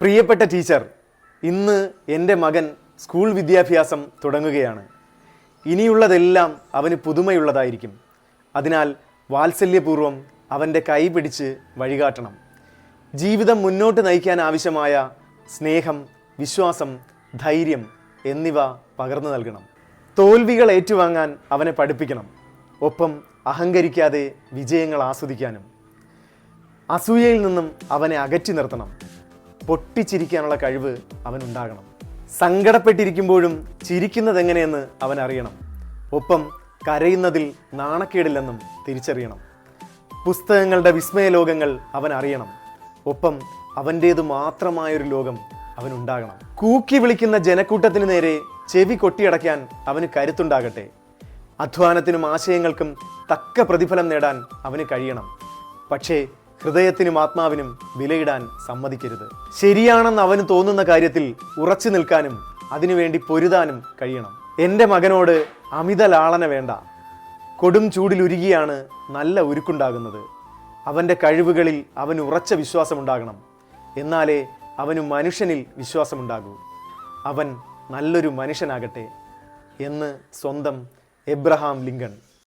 പ്രിയപ്പെട്ട ടീച്ചർ, ഇന്ന് എൻ്റെ മകൻ സ്കൂൾ വിദ്യാഭ്യാസം തുടങ്ങുകയാണ്. ഇനിയുള്ളതെല്ലാം അവന് പുതുമയുള്ളതായിരിക്കും. അതിനാൽ വാത്സല്യപൂർവ്വം അവൻ്റെ കൈ പിടിച്ച് വഴികാട്ടണം. ജീവിതം മുന്നോട്ട് നയിക്കാൻ ആവശ്യമായ സ്നേഹം, വിശ്വാസം, ധൈര്യം എന്നിവ പകർന്നു നൽകണം. തോൽവികൾ ഏറ്റുവാങ്ങാൻ അവനെ പഠിപ്പിക്കണം. ഒപ്പം അഹങ്കരിക്കാതെ വിജയങ്ങൾ ആസ്വദിക്കാനും. അസൂയയിൽ നിന്നും അവനെ അകറ്റി നിർത്തണം. പൊട്ടിച്ചിരിക്കാനുള്ള കഴിവ് അവനുണ്ടാകണം. സങ്കടപ്പെട്ടിരിക്കുമ്പോഴും ചിരിക്കുന്നത് എങ്ങനെയെന്ന് അവൻ അറിയണം. ഒപ്പം കരയുന്നതിൽ നാണക്കേടില്ലെന്നും തിരിച്ചറിയണം. പുസ്തകങ്ങളുടെ വിസ്മയ ലോകങ്ങൾ അവൻ അറിയണം. ഒപ്പം അവൻ്റേതു മാത്രമായൊരു ലോകം അവനുണ്ടാകണം. കൂക്കി വിളിക്കുന്ന ജനക്കൂട്ടത്തിന് നേരെ ചെവി കൊട്ടിയടയ്ക്കാൻ അവന് കരുത്തുണ്ടാകട്ടെ. അധ്വാനത്തിനും ആശയങ്ങൾക്കും തക്ക പ്രതിഫലം നേടാൻ അവന് കഴിയണം. പക്ഷേ ഹൃദയത്തിനും ആത്മാവിനും വിലയിടാൻ സമ്മതിക്കരുത്. ശരിയാണെന്ന് അവന് തോന്നുന്ന കാര്യത്തിൽ ഉറച്ചു നിൽക്കാനും അതിനുവേണ്ടി പൊരുതാനും കഴിയണം. എൻ്റെ മകനോട് അമിത ലാളന വേണ്ട. കൊടും ചൂടിലുരുകിയാണ് നല്ല ഉരുക്കുണ്ടാകുന്നത്. അവൻ്റെ കഴിവുകളിൽ അവന് ഉറച്ച വിശ്വാസമുണ്ടാകണം. എന്നാലേ അവന് മനുഷ്യനിൽ വിശ്വാസമുണ്ടാകൂ. അവൻ നല്ലൊരു മനുഷ്യനാകട്ടെ എന്ന് സ്വന്തം എബ്രഹാം ലിങ്കൺ.